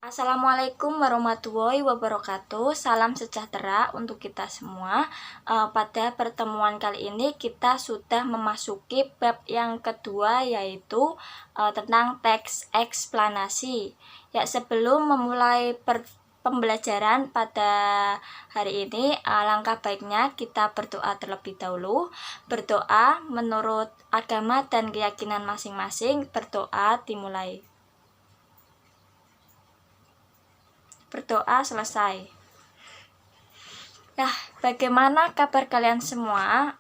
Assalamualaikum warahmatullahi wabarakatuh. Salam sejahtera untuk kita semua. Pada pertemuan kali ini kita sudah memasuki bab yang kedua, yaitu tentang teks eksplanasi. Ya, sebelum memulai pembelajaran pada hari ini, langkah baiknya kita berdoa terlebih dahulu. Berdoa menurut agama dan keyakinan masing-masing. Berdoa dimulai. Berdoa selesai. Bagaimana kabar kalian semua?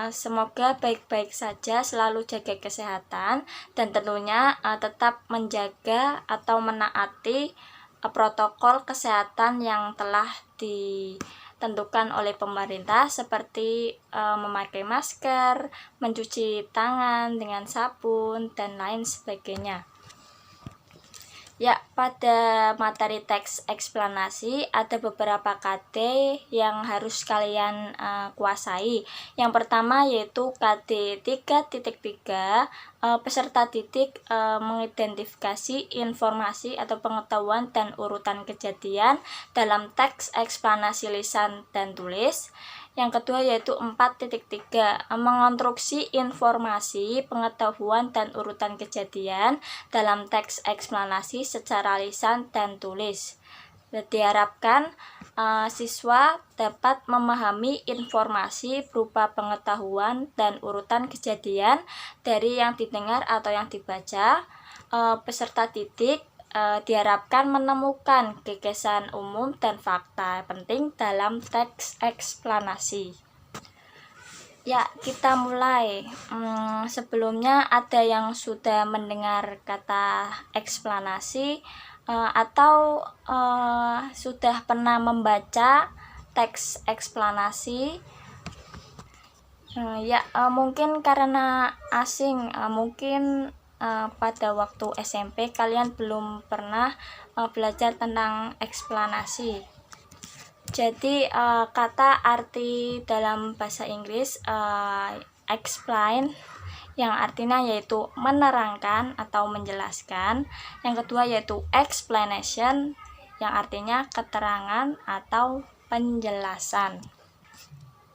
Semoga baik-baik saja, selalu jaga kesehatan, dan tentunya tetap menjaga atau menaati protokol kesehatan yang telah ditentukan oleh pemerintah, seperti memakai masker, mencuci tangan dengan sabun, dan lain sebagainya. Ya, pada materi teks eksplanasi ada beberapa KD yang harus kalian kuasai. Yang pertama yaitu KD 3.3, peserta didik mengidentifikasi informasi atau pengetahuan dan urutan kejadian dalam teks eksplanasi lisan dan tulis. Yang kedua yaitu 4.3, mengonstruksi informasi, pengetahuan, dan urutan kejadian dalam teks eksplanasi secara lisan dan tulis. Diharapkan siswa dapat memahami informasi berupa pengetahuan dan urutan kejadian dari yang didengar atau yang dibaca. Peserta didik diharapkan menemukan gagasan umum dan fakta penting dalam teks eksplanasi. Ya, kita mulai. Sebelumnya ada yang sudah mendengar kata eksplanasi atau sudah pernah membaca teks eksplanasi? Mungkin karena asing, mungkin pada waktu SMP kalian belum pernah belajar tentang eksplanasi. Jadi kata arti dalam bahasa Inggris explain, yang artinya yaitu menerangkan atau menjelaskan. Yang kedua yaitu explanation, yang artinya keterangan atau penjelasan.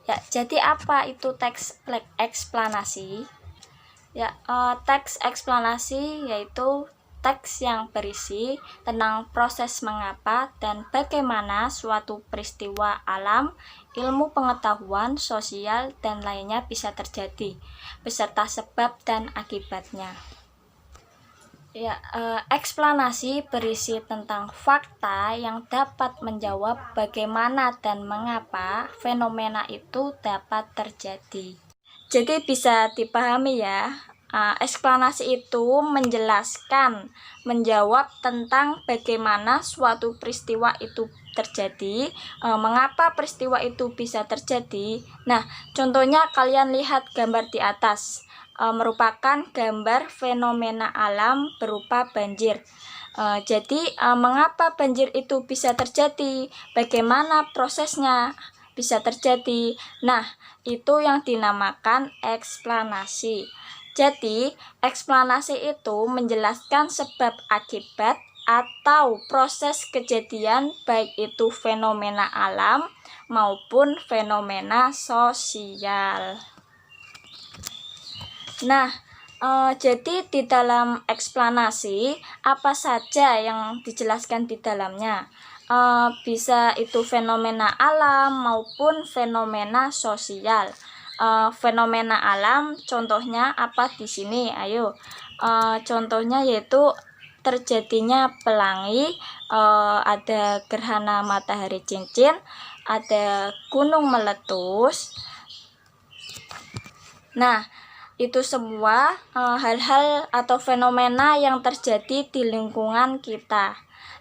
Ya, jadi apa itu teks eksplanasi? Ya, teks eksplanasi yaitu teks yang berisi tentang proses mengapa dan bagaimana suatu peristiwa alam, ilmu pengetahuan, sosial, dan lainnya bisa terjadi, beserta sebab dan akibatnya. Ya, eksplanasi berisi tentang fakta yang dapat menjawab bagaimana dan mengapa fenomena itu dapat terjadi. Jadi bisa dipahami ya, eksplanasi itu menjelaskan, menjawab tentang bagaimana suatu peristiwa itu terjadi, mengapa peristiwa itu bisa terjadi. Nah, contohnya kalian lihat gambar di atas, merupakan gambar fenomena alam berupa banjir. Jadi mengapa banjir itu bisa terjadi, bagaimana prosesnya bisa terjadi. Nah, itu yang dinamakan eksplanasi. Jadi, eksplanasi itu menjelaskan sebab akibat atau proses kejadian, baik itu fenomena alam maupun fenomena sosial. Nah, jadi di dalam eksplanasi apa saja yang dijelaskan di dalamnya? Bisa itu fenomena alam maupun fenomena sosial. Fenomena alam contohnya apa di sini? Ayo, contohnya yaitu terjadinya pelangi, ada gerhana matahari cincin, ada gunung meletus. Nah, itu semua hal-hal atau fenomena yang terjadi di lingkungan kita.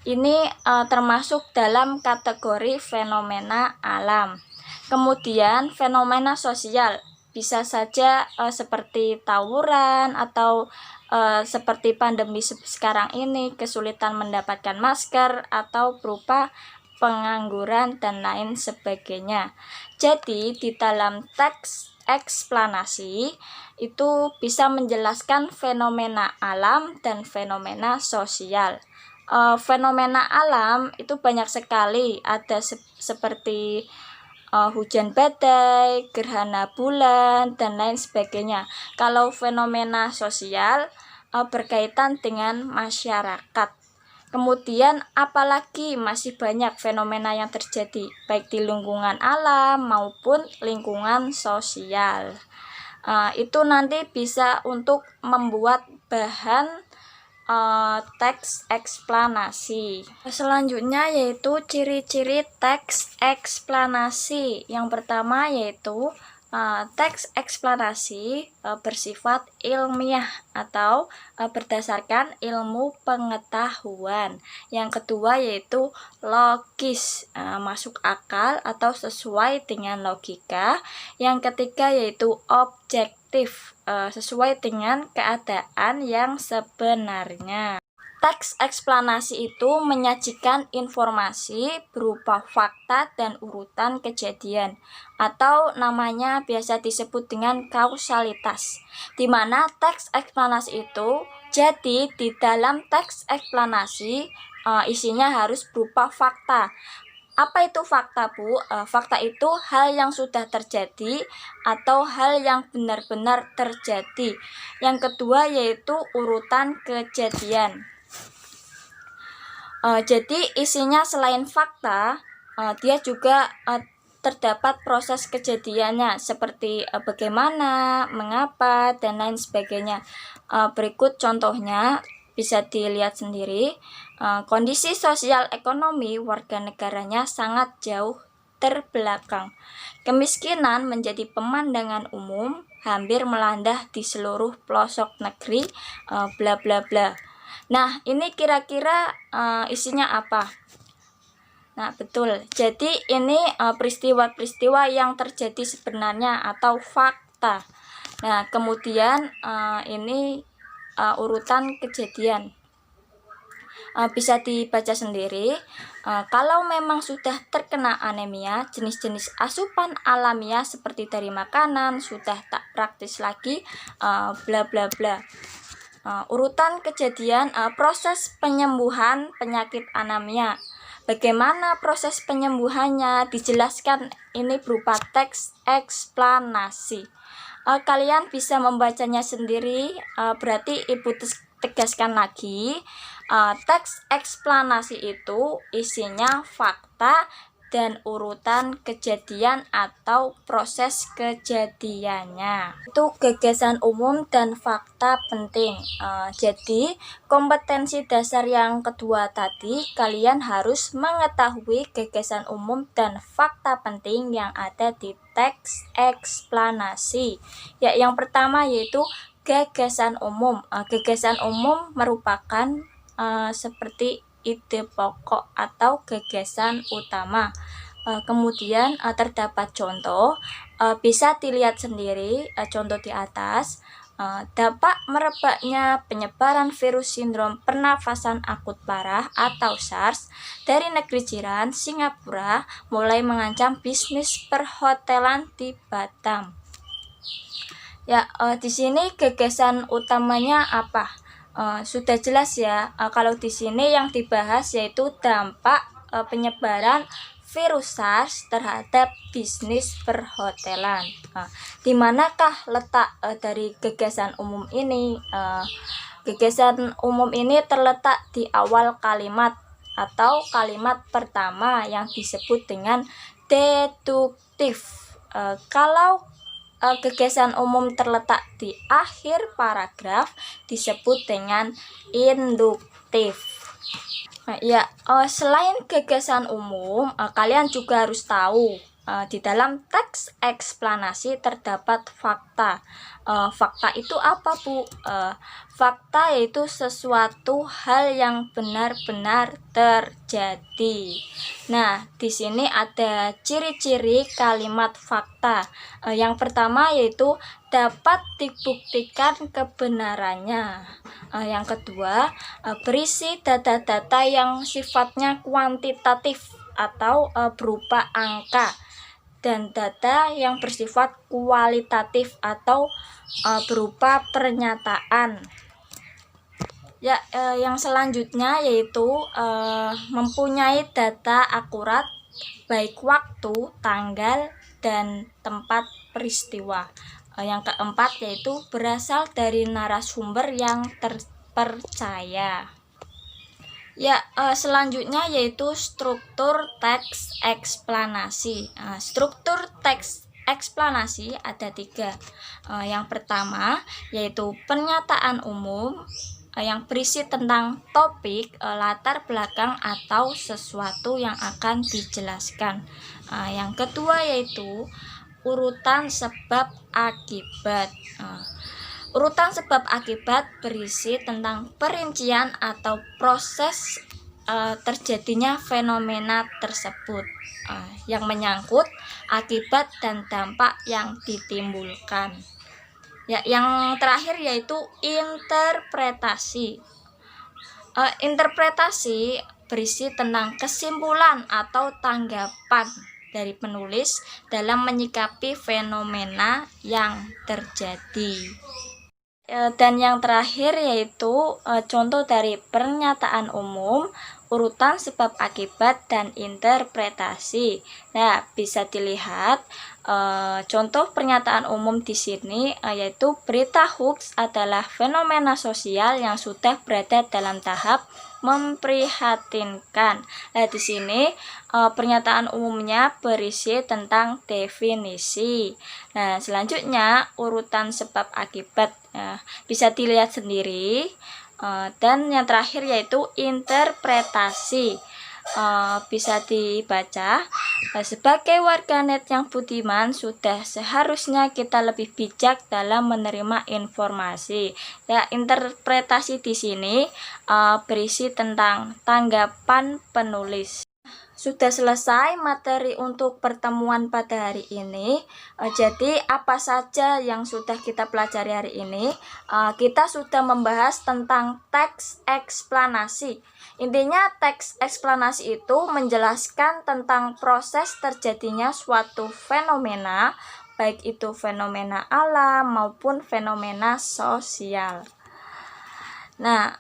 Ini termasuk dalam kategori fenomena alam. Kemudian fenomena sosial bisa saja seperti tawuran atau seperti pandemi sekarang ini, kesulitan mendapatkan masker atau berupa pengangguran dan lain sebagainya. Jadi di dalam teks eksplanasi itu bisa menjelaskan fenomena alam dan fenomena sosial. fenomena alam itu banyak sekali, ada seperti hujan badai, gerhana bulan, dan lain sebagainya. Kalau fenomena sosial berkaitan dengan masyarakat. Kemudian apalagi masih banyak fenomena yang terjadi baik di lingkungan alam maupun lingkungan sosial. Itu nanti bisa untuk membuat bahan teks eksplanasi. Selanjutnya yaitu ciri-ciri teks eksplanasi. Yang pertama yaitu teks eksplanasi bersifat ilmiah atau berdasarkan ilmu pengetahuan. Yang kedua yaitu logis, masuk akal atau sesuai dengan logika. Yang ketiga yaitu objektif, sesuai dengan keadaan yang sebenarnya. Teks eksplanasi itu menyajikan informasi berupa fakta dan urutan kejadian, atau namanya biasa disebut dengan kausalitas, di mana teks eksplanasi itu jadi di dalam teks eksplanasi isinya harus berupa fakta. Apa itu fakta, Bu? Fakta itu hal yang sudah terjadi atau hal yang benar-benar terjadi. Yang kedua yaitu urutan kejadian. Jadi isinya selain fakta, dia juga terdapat proses kejadiannya seperti bagaimana, mengapa, dan lain sebagainya. Berikut contohnya bisa dilihat sendiri. Kondisi sosial ekonomi warga negaranya sangat jauh terbelakang. Kemiskinan menjadi pemandangan umum, hampir melanda di seluruh pelosok negeri, bla bla bla. Nah, ini kira-kira isinya apa? Nah, betul. Jadi ini peristiwa-peristiwa yang terjadi sebenarnya atau fakta. Nah, kemudian ini urutan kejadian. Bisa dibaca sendiri. Kalau memang sudah terkena anemia, jenis-jenis asupan alamiah seperti dari makanan sudah tak praktis lagi, bla bla bla. Urutan kejadian, proses penyembuhan penyakit anemia. Bagaimana proses penyembuhannya dijelaskan ini berupa teks eksplanasi. Kalian bisa membacanya sendiri, berarti Ibu tegaskan lagi, teks eksplanasi itu isinya fakta dan urutan kejadian atau proses kejadiannya. Itu gagasan umum dan fakta penting. Jadi kompetensi dasar yang kedua tadi, kalian harus mengetahui gagasan umum dan fakta penting yang ada di teks eksplanasi. Ya, yang pertama yaitu gagasan umum. Gagasan umum merupakan seperti ide pokok atau gagasan utama. Kemudian terdapat contoh, bisa dilihat sendiri contoh di atas. Dampak merebaknya penyebaran virus sindrom pernafasan akut parah atau SARS dari negeri jiran Singapura mulai mengancam bisnis perhotelan di Batam. Ya, di sini gagasan utamanya apa? Sudah jelas ya. Kalau di sini yang dibahas yaitu dampak penyebaran virus SARS terhadap bisnis perhotelan. Di manakah letak dari gagasan umum ini? Gagasan umum ini terletak di awal kalimat atau kalimat pertama yang disebut dengan deduktif. Kalau gagasan umum terletak di akhir paragraf disebut dengan induktif. Ya, selain gagasan umum, kalian juga harus tahu di dalam teks eksplanasi terdapat fakta. Fakta itu apa, Bu? Fakta yaitu sesuatu hal yang benar-benar terjadi. Nah, di sini ada ciri-ciri kalimat fakta. Yang pertama yaitu dapat dibuktikan kebenarannya. Yang kedua, berisi data-data yang sifatnya kuantitatif atau berupa angka, dan data yang bersifat kualitatif atau berupa pernyataan. Ya, yang selanjutnya yaitu mempunyai data akurat baik waktu, tanggal, dan tempat peristiwa. Yang keempat yaitu berasal dari narasumber yang terpercaya. Ya, selanjutnya yaitu struktur teks eksplanasi. Struktur teks eksplanasi ada 3. Yang pertama yaitu pernyataan umum yang berisi tentang topik, latar belakang atau sesuatu yang akan dijelaskan. Yang kedua yaitu urutan sebab akibat. Urutan sebab akibat berisi tentang perincian atau proses terjadinya fenomena tersebut yang menyangkut akibat dan dampak yang ditimbulkan. Ya, yang terakhir yaitu interpretasi. Interpretasi berisi tentang kesimpulan atau tanggapan dari penulis dalam menyikapi fenomena yang terjadi. Dan yang terakhir yaitu contoh dari pernyataan umum, urutan sebab akibat, dan interpretasi. Nah, bisa dilihat contoh pernyataan umum di sini yaitu berita hoax adalah fenomena sosial yang sudah berada dalam tahap memprihatinkan. Nah, di sini pernyataan umumnya berisi tentang definisi. Nah, selanjutnya urutan sebab akibat bisa dilihat sendiri. Dan yang terakhir yaitu interpretasi. Bisa dibaca, sebagai warganet yang budiman sudah seharusnya kita lebih bijak dalam menerima informasi. Ya, interpretasi di sini berisi tentang tanggapan penulis. Sudah selesai materi untuk pertemuan pada hari ini. Jadi apa saja yang sudah kita pelajari hari ini? Kita sudah membahas tentang teks eksplanasi. Intinya teks eksplanasi itu menjelaskan tentang proses terjadinya suatu fenomena, baik itu fenomena alam maupun fenomena sosial. Nah,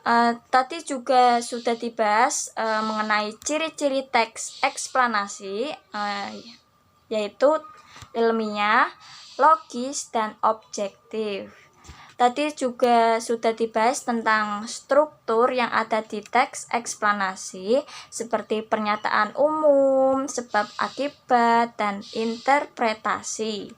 tadi juga sudah dibahas mengenai ciri-ciri teks eksplanasi, yaitu ilmiah, logis, dan objektif. Tadi juga sudah dibahas tentang struktur yang ada di teks eksplanasi, seperti pernyataan umum, sebab akibat, dan interpretasi.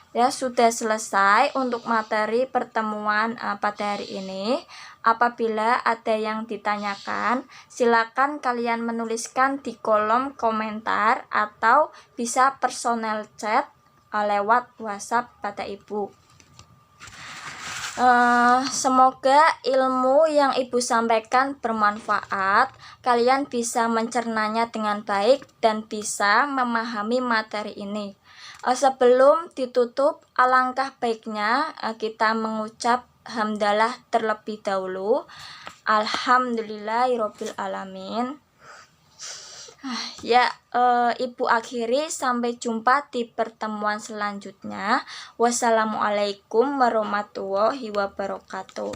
Ya, sudah selesai untuk materi pertemuan pada hari ini. Apabila ada yang ditanyakan, silakan kalian menuliskan di kolom komentar atau bisa personal chat lewat WhatsApp pada Ibu. Semoga ilmu yang Ibu sampaikan bermanfaat. Kalian bisa mencernanya dengan baik dan bisa memahami materi ini. Sebelum ditutup, alangkah baiknya kita mengucap hamdalah terlebih dahulu. Alhamdulillahirabbil alamin. Ya, Ibu akhiri, sampai jumpa di pertemuan selanjutnya. Wassalamualaikum warahmatullahi wabarakatuh.